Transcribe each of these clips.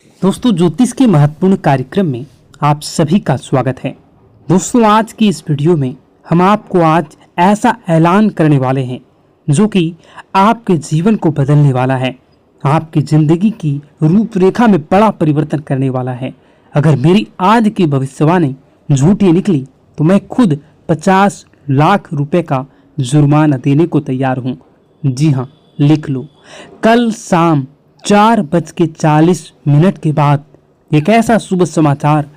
दोस्तों, ज्योतिष के महत्वपूर्ण कार्यक्रम में आप सभी का स्वागत है। दोस्तों, आज की इस वीडियो में हम आपको आज ऐसा ऐलान करने वाले हैं जो कि आपके जीवन को बदलने वाला है, आपकी जिंदगी की रूपरेखा में बड़ा परिवर्तन करने वाला है। अगर मेरी आज की भविष्यवाणी झूठी निकली तो मैं खुद 50 लाख रुपए का जुर्माना देने को तैयार हूँ। जी हाँ, लिख लो। कल शाम 4:40 के बाद एक ऐसा शुभ समाचार,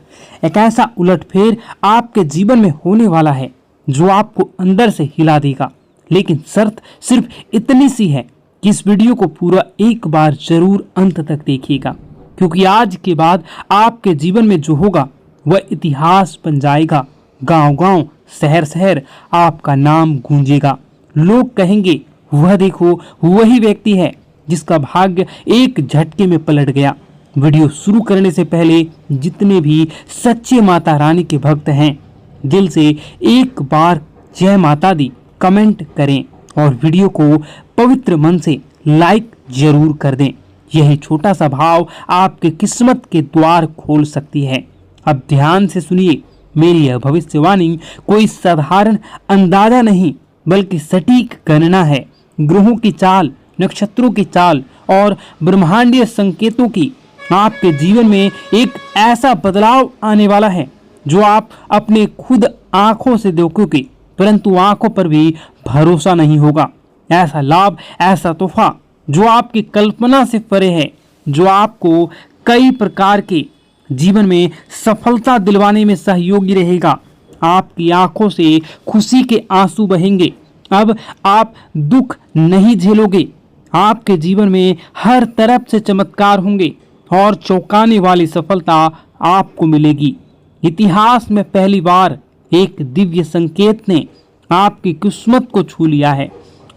एक ऐसा उलटफेर आपके जीवन में होने वाला है जो आपको अंदर से हिला देगा। लेकिन शर्त सिर्फ इतनी सी है कि इस वीडियो को पूरा एक बार जरूर अंत तक देखिएगा, क्योंकि आज के बाद आपके जीवन में जो होगा वह इतिहास बन जाएगा। गांव-गांव, शहर-शहर आपका नाम गूंजेगा। लोग कहेंगे, वह देखो, वही व्यक्ति है जिसका भाग्य एक झटके में पलट गया। वीडियो शुरू करने से पहले जितने भी सच्चे माता रानी के भक्त हैं, दिल से एक बार जय माता दी कमेंट करें और वीडियो को पवित्र मन से लाइक जरूर कर दें। यही छोटा सा भाव आपके किस्मत के द्वार खोल सकती है। अब ध्यान से सुनिए, मेरी यह भविष्यवाणी कोई साधारण अंदाजा नहीं बल्कि सटीक गणना है। ग्रहों की चाल, नक्षत्रों की चाल और ब्रह्मांडीय संकेतों की आपके जीवन में एक ऐसा बदलाव आने वाला है जो आप अपने खुद आंखों से देखोगे, परंतु आंखों पर भी भरोसा नहीं होगा। ऐसा लाभ, ऐसा तोहफा जो आपकी कल्पना से परे है, जो आपको कई प्रकार के जीवन में सफलता दिलवाने में सहयोगी रहेगा। आपकी आंखों से खुशी के आंसू बहेंगे। अब आप दुख नहीं झेलोगे। आपके जीवन में हर तरफ से चमत्कार होंगे और चौंकाने वाली सफलता आपको मिलेगी। इतिहास में पहली बार एक दिव्य संकेत ने आपकी किस्मत को छू लिया है,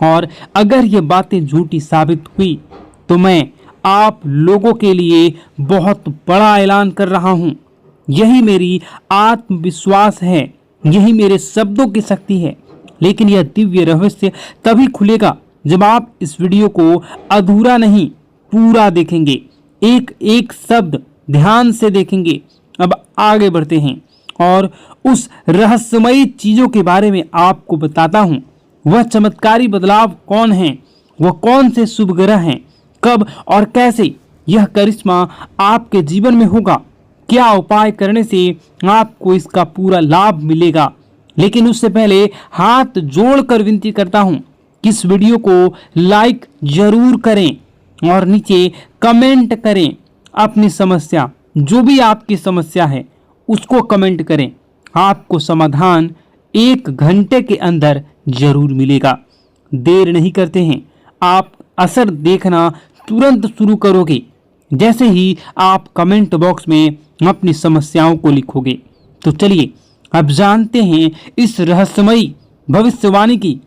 और अगर ये बातें झूठी साबित हुई तो मैं आप लोगों के लिए बहुत बड़ा ऐलान कर रहा हूँ। यही मेरी आत्मविश्वास है, यही मेरे शब्दों की शक्ति है। लेकिन यह दिव्य रहस्य तभी खुलेगा जब आप इस वीडियो को अधूरा नहीं, पूरा देखेंगे, एक एक शब्द ध्यान से देखेंगे। अब आगे बढ़ते हैं और उस रहस्यमयी चीजों के बारे में आपको बताता हूं। वह चमत्कारी बदलाव कौन है, वह कौन से शुभ ग्रह हैं, कब और कैसे यह करिश्मा आपके जीवन में होगा, क्या उपाय करने से आपको इसका पूरा लाभ मिलेगा। लेकिन उससे पहले हाथ जोड़कर विनती करता हूं कि इस वीडियो को लाइक जरूर करें और नीचे कमेंट करें अपनी समस्या, जो भी आपकी समस्या है उसको कमेंट करें। आपको समाधान 1 घंटे के अंदर जरूर मिलेगा। देर नहीं करते हैं, आप असर देखना तुरंत शुरू करोगे जैसे ही आप कमेंट बॉक्स में अपनी समस्याओं को लिखोगे। तो चलिए अब जानते हैं इस रहस्यमयी भविष्यवाणी की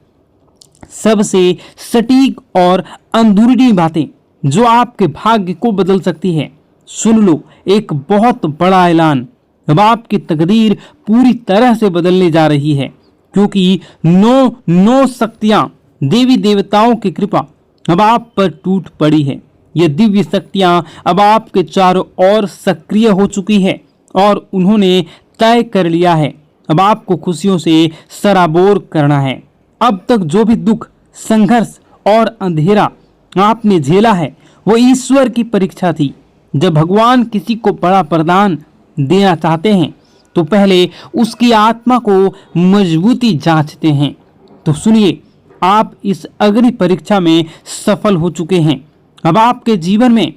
सबसे सटीक और अंदरूनी बातें जो आपके भाग्य को बदल सकती है। सुन लो, एक बहुत बड़ा ऐलान। अब आपकी तकदीर पूरी तरह से बदलने जा रही है, क्योंकि 9 शक्तियां, देवी देवताओं की कृपा अब आप पर टूट पड़ी है। ये दिव्य शक्तियां अब आपके चारों ओर सक्रिय हो चुकी है और उन्होंने तय कर लिया है अब आपको खुशियों से सराबोर करना है। अब तक जो भी दुख, संघर्ष और अंधेरा आपने झेला है वो ईश्वर की परीक्षा थी। जब भगवान किसी को बड़ा वरदान देना चाहते हैं तो पहले उसकी आत्मा को मजबूती जांचते हैं। तो सुनिए, आप इस अग्नि परीक्षा में सफल हो चुके हैं। अब आपके जीवन में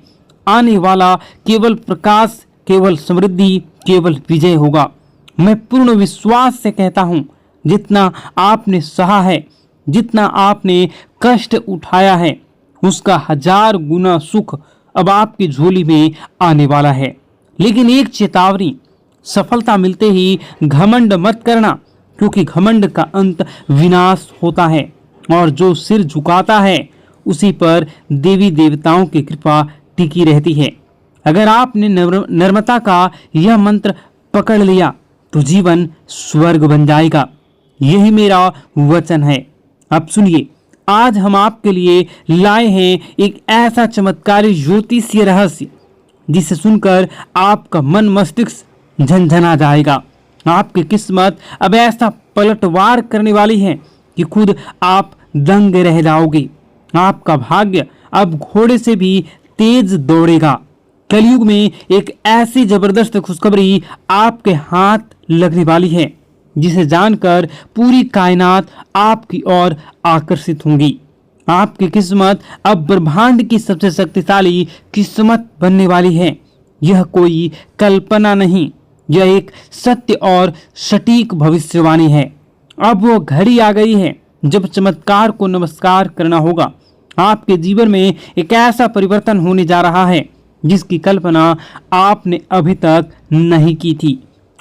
आने वाला केवल प्रकाश, केवल समृद्धि, केवल विजय होगा। मैं पूर्ण विश्वास से कहता हूं, जितना आपने सहा है, जितना आपने कष्ट उठाया है, उसका 1000 गुना सुख अब आपकी झोली में आने वाला है। लेकिन एक चेतावनी, सफलता मिलते ही घमंड मत करना, क्योंकि घमंड का अंत विनाश होता है और जो सिर झुकाता है उसी पर देवी देवताओं की कृपा टिकी रहती है। अगर आपने नम्रता का यह मंत्र पकड़ लिया तो जीवन स्वर्ग बन जाएगा। यही मेरा वचन है। अब सुनिए, आज हम आपके लिए लाए हैं एक ऐसा चमत्कारी ज्योतिषीय रहस्य जिसे सुनकर आपका मन मस्तिष्क झनझना जाएगा। आपकी किस्मत अब ऐसा पलटवार करने वाली है कि खुद आप दंग रह जाओगे। आपका भाग्य अब घोड़े से भी तेज दौड़ेगा। कलयुग में एक ऐसी जबरदस्त खुशखबरी आपके हाथ लगने वाली है जिसे जानकर पूरी कायनात आपकी ओर आकर्षित होंगी। आपकी किस्मत अब ब्रह्मांड की सबसे शक्तिशाली किस्मत बनने वाली है। यह कोई कल्पना नहीं, यह एक सत्य और सटीक भविष्यवाणी है। अब वो घड़ी आ गई है जब चमत्कार को नमस्कार करना होगा। आपके जीवन में एक ऐसा परिवर्तन होने जा रहा है जिसकी कल्पना आपने अभी तक नहीं की थी।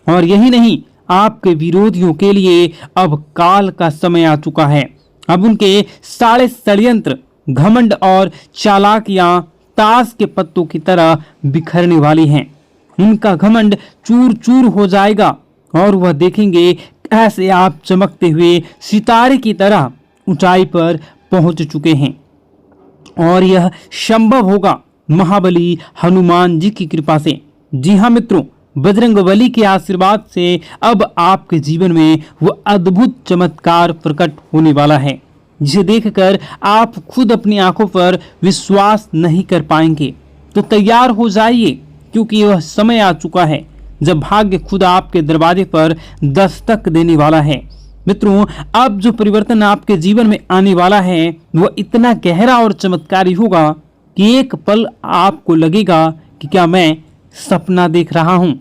और यही नहीं, आपके विरोधियों के लिए अब काल का समय आ चुका है। अब उनके सारे षड्यंत्र, घमंड और चालाकियां ताश के पत्तों की तरह बिखरने वाली हैं। उनका घमंड चूर चूर हो जाएगा और वह देखेंगे कैसे आप चमकते हुए सितारे की तरह ऊंचाई पर पहुंच चुके हैं। और यह संभव होगा महाबली हनुमान जी की कृपा से। जी हाँ मित्रों, बजरंगबली के आशीर्वाद से अब आपके जीवन में वो अद्भुत चमत्कार प्रकट होने वाला है जिसे देखकर आप खुद अपनी आंखों पर विश्वास नहीं कर पाएंगे। तो तैयार हो जाइए, क्योंकि वह समय आ चुका है जब भाग्य खुद आपके दरवाजे पर दस्तक देने वाला है। मित्रों, अब जो परिवर्तन आपके जीवन में आने वाला है वह इतना गहरा और चमत्कारी होगा कि एक पल आपको लगेगा कि क्या मैं सपना देख रहा हूं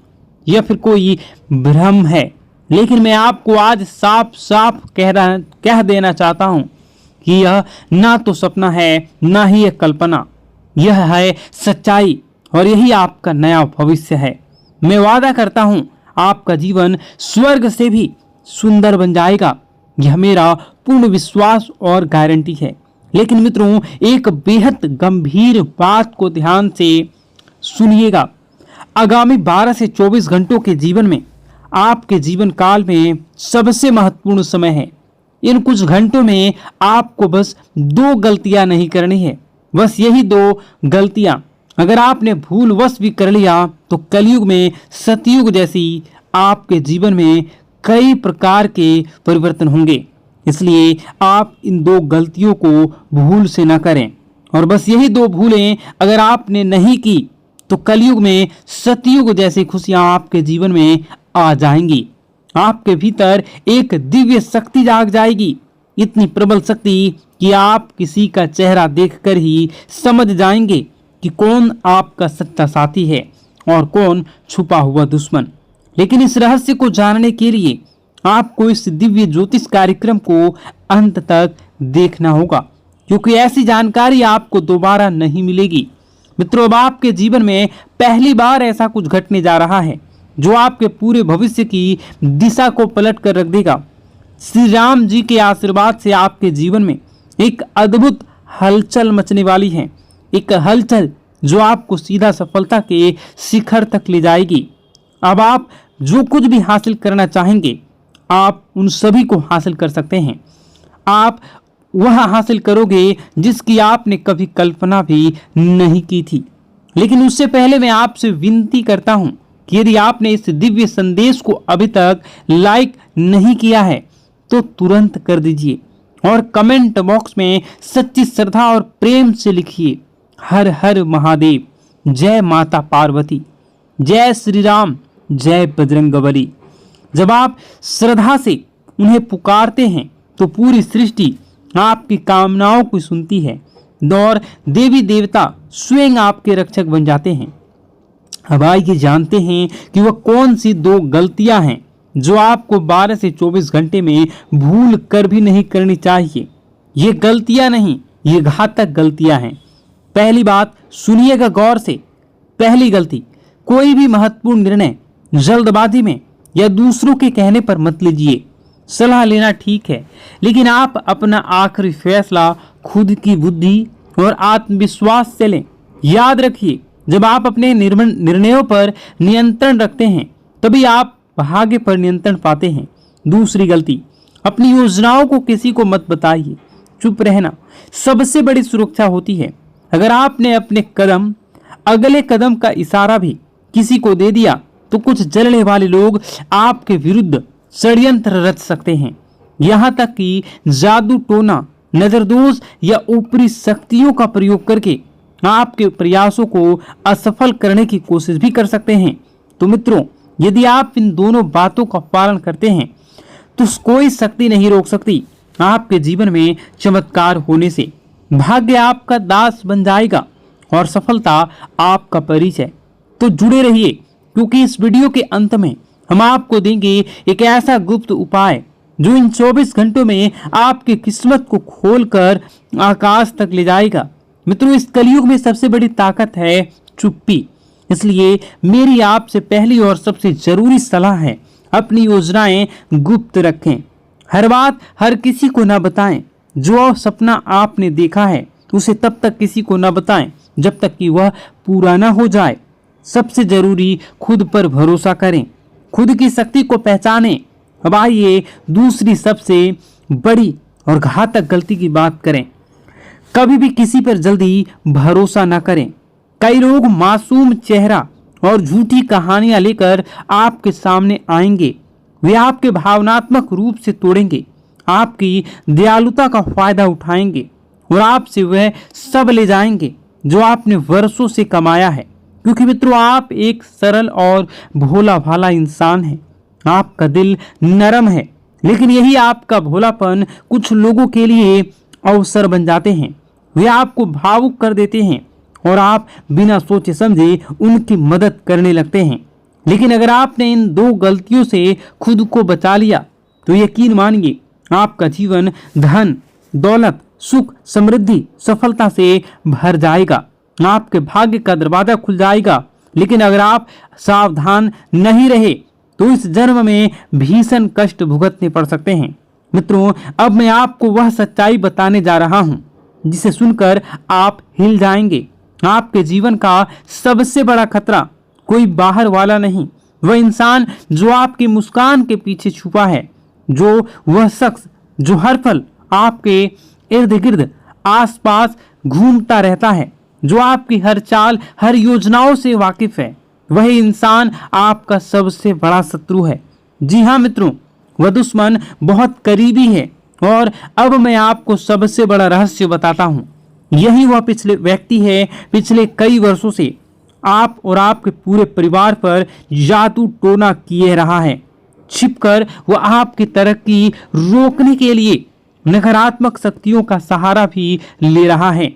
या फिर कोई भ्रम है। लेकिन मैं आपको आज साफ साफ कह देना चाहता हूं कि यह ना तो सपना है ना ही एक कल्पना, यह है सच्चाई और यही आपका नया भविष्य है। मैं वादा करता हूं आपका जीवन स्वर्ग से भी सुंदर बन जाएगा। यह मेरा पूर्ण विश्वास और गारंटी है। लेकिन मित्रों, एक बेहद गंभीर बात को ध्यान से सुनिएगा। आगामी 12 से 24 घंटों के जीवन में आपके जीवन काल में सबसे महत्वपूर्ण समय है। इन कुछ घंटों में आपको बस 2 गलतियां नहीं करनी है। बस यही 2 गलतियां अगर आपने भूलवश भी कर लिया तो कलयुग में सतयुग जैसी आपके जीवन में कई प्रकार के परिवर्तन होंगे। इसलिए आप इन 2 गलतियों को भूल से न करें। और बस यही 2 भूलें अगर आपने नहीं की तो कलयुग में सतयुग जैसी खुशियां आपके जीवन में आ जाएंगी। आपके भीतर एक दिव्य शक्ति जाग जाएगी, इतनी प्रबल शक्ति कि आप किसी का चेहरा देखकर ही समझ जाएंगे कि कौन आपका सच्चा साथी है और कौन छुपा हुआ दुश्मन। लेकिन इस रहस्य को जानने के लिए आपको इस दिव्य ज्योतिष कार्यक्रम को अंत तक देखना होगा, क्योंकि ऐसी जानकारी आपको दोबारा नहीं मिलेगी। मित्रों, अब आपके जीवन में पहली बार ऐसा कुछ घटने जा रहा है जो आपके पूरे भविष्य की दिशा को पलट कर रख देगा। श्री राम जी के आशीर्वाद से आपके जीवन में एक अद्भुत हलचल मचने वाली है। एक हलचल जो आपको सीधा सफलता के शिखर तक ले जाएगी। अब आप जो कुछ भी हासिल करना चाहेंगे आप उन सभी को हासिल कर सकते हैं। आप वह हासिल करोगे जिसकी आपने कभी कल्पना भी नहीं की थी। लेकिन उससे पहले मैं आपसे विनती करता हूं कि यदि आपने इस दिव्य संदेश को अभी तक लाइक नहीं किया है तो तुरंत कर दीजिए और कमेंट बॉक्स में सच्ची श्रद्धा और प्रेम से लिखिए, हर हर महादेव, जय माता पार्वती, जय श्री राम, जय बजरंगबली। जब आप श्रद्धा से उन्हें पुकारते हैं तो पूरी सृष्टि आपकी कामनाओं को सुनती है और देवी देवता स्वयं आपके रक्षक बन जाते हैं। अब आइए जानते हैं कि वह कौन सी 2 गलतियां हैं जो आपको 12 से 24 घंटे में भूल कर भी नहीं करनी चाहिए। ये गलतियां नहीं, ये घातक गलतियां हैं। पहली बात सुनिएगा गौर से। पहली गलती, कोई भी महत्वपूर्ण निर्णय जल्दबाजी में या दूसरों के कहने पर मत लीजिए। सलाह लेना ठीक है, लेकिन आप अपना आखिरी फैसला खुद की बुद्धि और आत्मविश्वास से लें। याद रखिए, जब आप अपने निर्णयों पर नियंत्रण रखते हैं तभी आप भाग्य पर नियंत्रण पाते हैं। दूसरी गलती, अपनी योजनाओं को किसी को मत बताइए। चुप रहना सबसे बड़ी सुरक्षा होती है। अगर आपने अपने कदम अगले कदम का इशारा भी किसी को दे दिया तो कुछ जलने वाले लोग आपके विरुद्ध षड्यंत्र रच सकते हैं। यहाँ तक कि जादू टोना, नजरदोष या ऊपरी शक्तियों का प्रयोग करके आपके प्रयासों को असफल करने की कोशिश भी कर सकते हैं। तो मित्रों, यदि आप इन दोनों बातों का पालन करते हैं तो कोई शक्ति नहीं रोक सकती आपके जीवन में चमत्कार होने से। भाग्य आपका दास बन जाएगा और सफलता आपका परिचय। तो जुड़े रहिए, क्योंकि इस वीडियो के अंत में हम आपको देंगे एक ऐसा गुप्त उपाय जो इन 24 घंटों में आपकी किस्मत को खोलकर आकाश तक ले जाएगा। मित्रों, इस कलयुग में सबसे बड़ी ताकत है चुप्पी। इसलिए मेरी आपसे पहली और सबसे जरूरी सलाह है, अपनी योजनाएं गुप्त रखें। हर बात हर किसी को ना बताएं। जो सपना आपने देखा है उसे तब तक किसी को ना बताएं जब तक कि वह पूरा ना हो जाए। सबसे जरूरी, खुद पर भरोसा करें, खुद की शक्ति को पहचानें। अब आइए दूसरी सबसे बड़ी और घातक गलती की बात करें। कभी भी किसी पर जल्दी भरोसा ना करें। कई लोग मासूम चेहरा और झूठी कहानियां लेकर आपके सामने आएंगे। वे आपके भावनात्मक रूप से तोड़ेंगे, आपकी दयालुता का फायदा उठाएंगे और आपसे वह सब ले जाएंगे जो आपने वर्षों से कमाया है। क्योंकि मित्रों, आप एक सरल और भोला भाला इंसान हैं। आपका दिल नरम है, लेकिन यही आपका भोलापन कुछ लोगों के लिए अवसर बन जाते हैं। वे आपको भावुक कर देते हैं और आप बिना सोचे समझे उनकी मदद करने लगते हैं। लेकिन अगर आपने इन दो गलतियों से खुद को बचा लिया तो यकीन मानिए, आपका जीवन धन, दौलत, सुख, समृद्धि, सफलता से भर जाएगा। आपके भाग्य का दरवाजा खुल जाएगा। लेकिन अगर आप सावधान नहीं रहे तो इस जन्म में भीषण कष्ट भुगतने पड़ सकते हैं। मित्रों, अब मैं आपको वह सच्चाई बताने जा रहा हूं जिसे सुनकर आप हिल जाएंगे। आपके जीवन का सबसे बड़ा खतरा कोई बाहर वाला नहीं, वह इंसान जो आपकी मुस्कान के पीछे छुपा है, जो वह शख्स जो हर पल आपके इर्द गिर्द आसपास घूमता रहता है, जो आपकी हर चाल, हर योजनाओं से वाकिफ है। वही इंसान आपका सबसे बड़ा शत्रु है। जी हाँ मित्रों, वह दुश्मन बहुत करीबी है। और अब मैं आपको सबसे बड़ा रहस्य बताता हूँ। यही वह पिछले व्यक्ति है, पिछले कई वर्षों से आप और आपके पूरे परिवार पर जादू टोना किए रहा है। छिपकर वह आपकी तरक्की रोकने के लिए नकारात्मक शक्तियों का सहारा भी ले रहा है।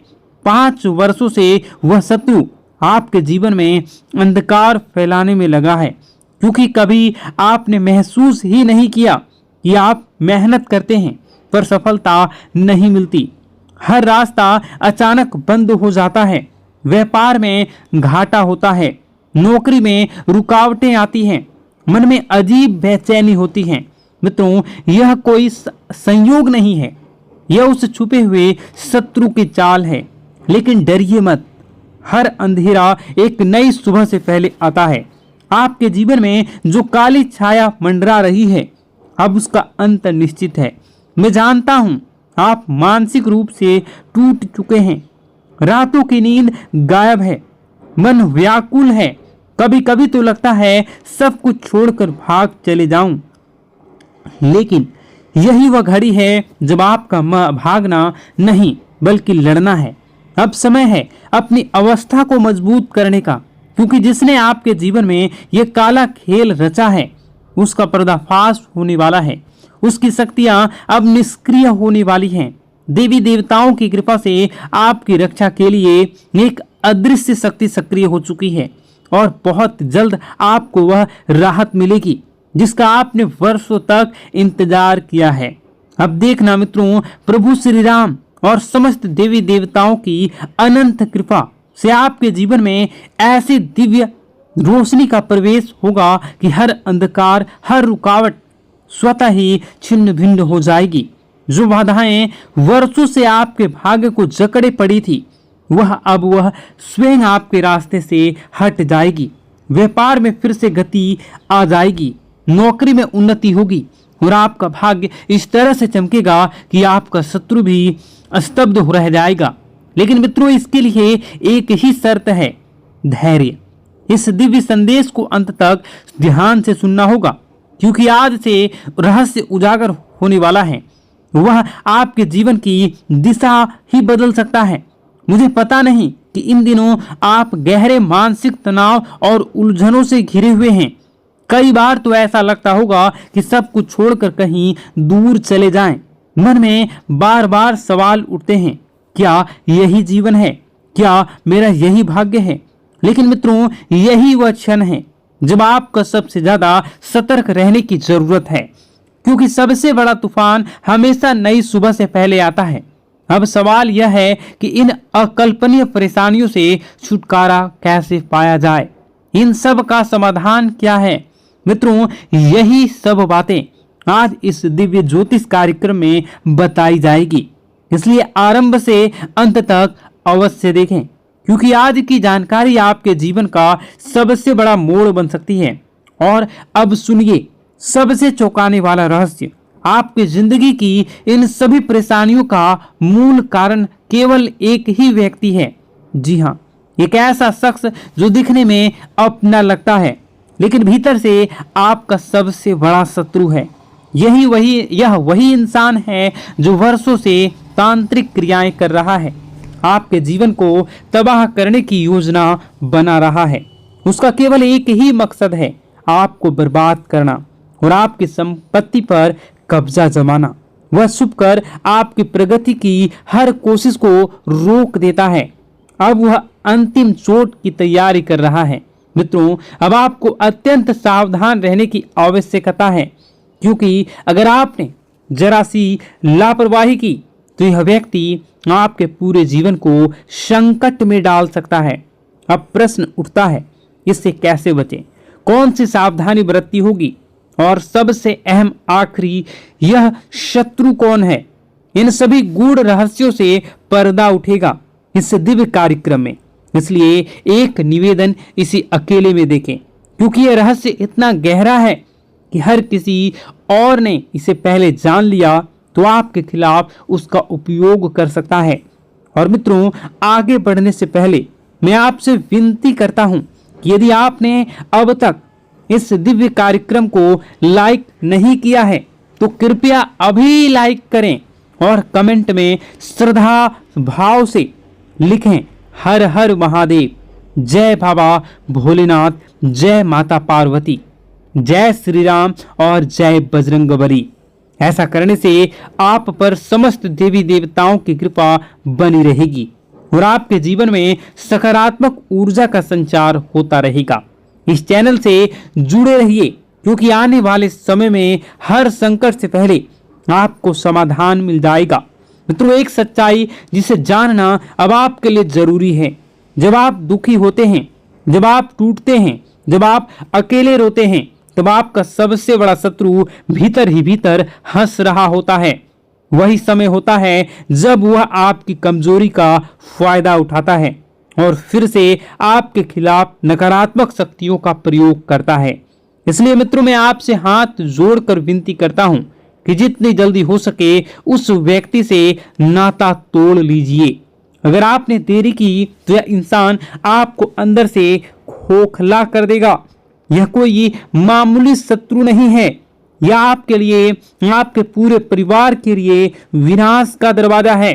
5 वर्षों से वह शत्रु आपके जीवन में अंधकार फैलाने में लगा है, क्योंकि कभी आपने महसूस ही नहीं किया कि आप मेहनत करते हैं पर सफलता नहीं मिलती। हर रास्ता अचानक बंद हो जाता है, व्यापार में घाटा होता है, नौकरी में रुकावटें आती हैं, मन में अजीब बेचैनी होती है। मित्रों, यह कोई संयोग नहीं है, यह उस छुपे हुए शत्रु की चाल है। लेकिन डरिए मत, हर अंधेरा एक नई सुबह से पहले आता है। आपके जीवन में जो काली छाया मंडरा रही है, अब उसका अंत निश्चित है। मैं जानता हूं आप मानसिक रूप से टूट चुके हैं, रातों की नींद गायब है, मन व्याकुल है। कभी कभी तो लगता है सब कुछ छोड़कर भाग चले जाऊं। लेकिन यही वह घड़ी है जब आपका भागना नहीं बल्कि लड़ना है। अब समय है अपनी अवस्था को मजबूत करने का, क्योंकि जिसने आपके जीवन में यह काला खेल रचा है उसका पर्दाफाश होने वाला है। उसकी शक्तियां अब निष्क्रिय होने वाली हैं। देवी देवताओं की कृपा से आपकी रक्षा के लिए एक अदृश्य शक्ति सक्रिय हो चुकी है और बहुत जल्द आपको वह राहत मिलेगी जिसका आपने वर्षों तक इंतजार किया है। अब देखना मित्रों, प्रभु श्री राम और समस्त देवी देवताओं की अनंत कृपा से आपके जीवन में ऐसी दिव्य रोशनी का प्रवेश होगा कि हर अंधकार, हर रुकावट स्वतः ही छिन्न भिन्न हो जाएगी। जो बाधाएं वर्षों से आपके भाग्य को जकड़े पड़ी थी, वह स्वयं आपके रास्ते से हट जाएगी। व्यापार में फिर से गति आ जाएगी, नौकरी में उन्नति होगी और आपका भाग्य इस तरह से चमकेगा कि आपका शत्रु भी स्तब्ध हो रह जाएगा। लेकिन मित्रों, इसके लिए एक ही शर्त है, धैर्य। इस दिव्य संदेश को अंत तक ध्यान से सुनना होगा, क्योंकि आज से रहस्य उजागर होने वाला है। वह आपके जीवन की दिशा ही बदल सकता है। मुझे पता नहीं कि इन दिनों आप गहरे मानसिक तनाव और उलझनों से घिरे हुए हैं। कई बार तो ऐसा लगता होगा कि सब कुछ छोड़कर कहीं दूर चले जाएं। मन में बार बार सवाल उठते हैं, क्या यही जीवन है? क्या मेरा यही भाग्य है? लेकिन मित्रों, यही वह क्षण है जब आपको सबसे ज्यादा सतर्क रहने की जरूरत है, क्योंकि सबसे बड़ा तूफान हमेशा नई सुबह से पहले आता है। अब सवाल यह है कि इन अकल्पनीय परेशानियों से छुटकारा कैसे पाया जाए? इन सब का समाधान क्या है? मित्रों, यही सब बातें आज इस दिव्य ज्योतिष कार्यक्रम में बताई जाएगी, इसलिए आरंभ से अंत तक अवश्य देखें, क्योंकि आज की जानकारी आपके जीवन का सबसे बड़ा मोड़ बन सकती है। और अब सुनिए सबसे चौंकाने वाला रहस्य। आपकी जिंदगी की इन सभी परेशानियों का मूल कारण केवल एक ही व्यक्ति है। जी हाँ, एक ऐसा शख्स जो दिखने में अपना लगता है, लेकिन भीतर से आपका सबसे बड़ा शत्रु है। यह वही इंसान है जो वर्षों से तांत्रिक क्रियाएं कर रहा है, आपके जीवन को तबाह करने की योजना बना रहा है। उसका केवल एक ही मकसद है, आपको बर्बाद करना और आपकी संपत्ति पर कब्जा जमाना। वह छुपकर आपकी प्रगति की हर कोशिश को रोक देता है। अब वह अंतिम चोट की तैयारी कर रहा है। मित्रों, अब आपको अत्यंत सावधान रहने की आवश्यकता है, क्योंकि अगर आपने जरा सी लापरवाही की तो यह व्यक्ति आपके पूरे जीवन को संकट में डाल सकता है। अब प्रश्न उठता है, इससे कैसे बचें? कौन सी सावधानी बरतनी होगी? और सबसे अहम आखिरी, यह शत्रु कौन है? इन सभी गूढ़ रहस्यों से पर्दा उठेगा इस दिव्य कार्यक्रम में। इसलिए एक निवेदन, इसी अकेले में देखें, क्योंकि यह रहस्य इतना गहरा है कि हर किसी और ने इसे पहले जान लिया तो आपके खिलाफ उसका उपयोग कर सकता है। और मित्रों, आगे बढ़ने से पहले मैं आपसे विनती करता हूं कि यदि आपने अब तक इस दिव्य कार्यक्रम को लाइक नहीं किया है तो कृपया अभी लाइक करें और कमेंट में श्रद्धा भाव से लिखें, हर हर महादेव, जय बाबा भोलेनाथ, जय माता पार्वती, जय श्री राम और जय बजरंगबली। ऐसा करने से आप पर समस्त देवी देवताओं की कृपा बनी रहेगी और आपके जीवन में सकारात्मक ऊर्जा का संचार होता रहेगा। इस चैनल से जुड़े रहिए, क्योंकि आने वाले समय में हर संकट से पहले आपको समाधान मिल जाएगा। मित्रों, एक सच्चाई जिसे जानना अब आपके लिए जरूरी है। जब आप दुखी होते हैं, जब आप टूटते हैं, जब आप अकेले रोते हैं, तब आपका सबसे बड़ा शत्रु भीतर ही भीतर हंस रहा होता है। वही समय होता है जब वह आपकी कमजोरी का फायदा उठाता है और फिर से आपके खिलाफ नकारात्मक शक्तियों का प्रयोग करता है। इसलिए मित्रों, मैं आपसे हाथ जोड़कर विनती करता हूं कि जितनी जल्दी हो सके उस व्यक्ति से नाता तोड़ लीजिए। अगर आपने देरी की तो यह इंसान आपको अंदर से खोखला कर देगा। यह कोई मामूली शत्रु नहीं है, यह आपके लिए, आपके पूरे परिवार के लिए विनाश का दरवाजा है।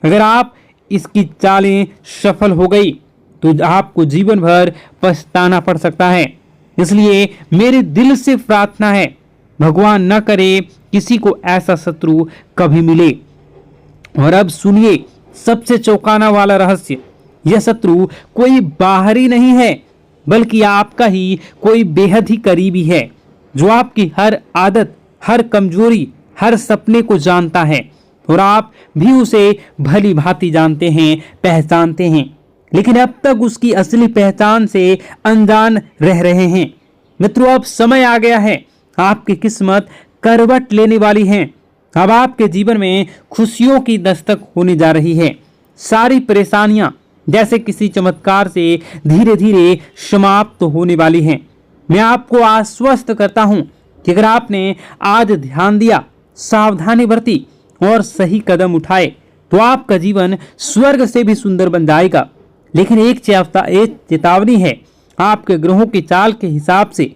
अगर आप इसकी चालें सफल हो गई तो आपको जीवन भर पछताना पड़ सकता है। इसलिए मेरे दिल से प्रार्थना है, भगवान न करे किसी को ऐसा शत्रु कभी मिले। और अब सुनिए सबसे चौंकाना वाला रहस्य। यह शत्रु कोई बाहरी नहीं है, बल्कि आपका ही कोई बेहद ही करीबी है, जो आपकी हर आदत, हर कमजोरी, हर सपने को जानता है और आप भी उसे भली भांति जानते हैं, पहचानते हैं, लेकिन अब तक उसकी असली पहचान से अनजान रह रहे हैं। मित्रों, अब समय आ गया है, आपकी किस्मत करवट लेने वाली है। अब आपके जीवन में खुशियों की दस्तक होने जा रही है। सारी परेशानियां जैसे किसी चमत्कार से धीरे धीरे समाप्त होने वाली हैं। मैं आपको आश्वस्त करता हूं कि अगर आपने आज ध्यान दिया, सावधानी बरती और सही कदम उठाए तो आपका जीवन स्वर्ग से भी सुंदर बन जाएगा। लेकिन एक चेतावनी है, आपके ग्रहों की चाल के हिसाब से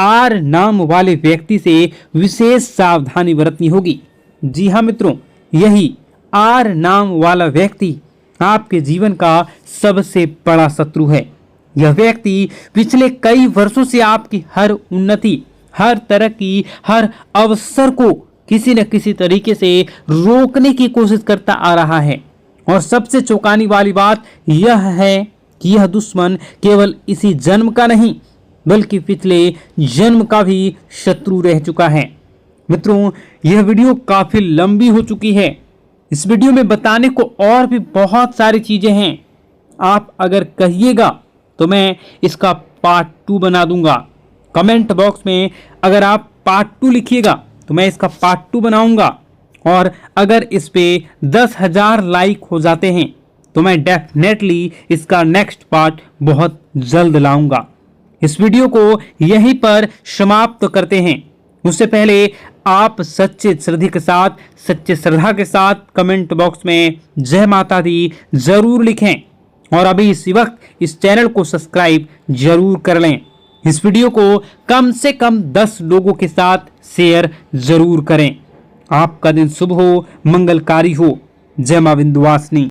आर नाम वाले व्यक्ति से विशेष सावधानी बरतनी होगी। जी हाँ मित्रों, यही आर नाम वाला व्यक्ति आपके जीवन का सबसे बड़ा शत्रु है। यह व्यक्ति पिछले कई वर्षों से आपकी हर उन्नति, हर तरक्की, हर अवसर को किसी न किसी तरीके से रोकने की कोशिश करता आ रहा है। और सबसे चौंकाने वाली बात यह है कि यह दुश्मन केवल इसी जन्म का नहीं बल्कि पिछले जन्म का भी शत्रु रह चुका है। मित्रों, यह वीडियो काफी लंबी हो चुकी है। इस वीडियो में बताने को और भी बहुत सारी चीजें हैं। आप अगर कहिएगा तो मैं इसका पार्ट 2 बना दूंगा। कमेंट बॉक्स में अगर आप पार्ट 2 लिखिएगा तो मैं इसका पार्ट 2 बनाऊंगा। और अगर इस पे 10,000 लाइक हो जाते हैं तो मैं डेफिनेटली इसका नेक्स्ट पार्ट बहुत जल्द लाऊंगा। इस वीडियो को यहीं पर समाप्त करते हैं। उससे पहले आप सच्चे श्रद्धा के साथ कमेंट बॉक्स में जय माता दी जरूर लिखें। और अभी इसी वक्त इस चैनल को सब्सक्राइब जरूर कर लें। इस वीडियो को कम से कम 10 लोगों के साथ शेयर जरूर करें। आपका दिन शुभ हो, मंगलकारी हो। जय मां विंध्यवासिनी।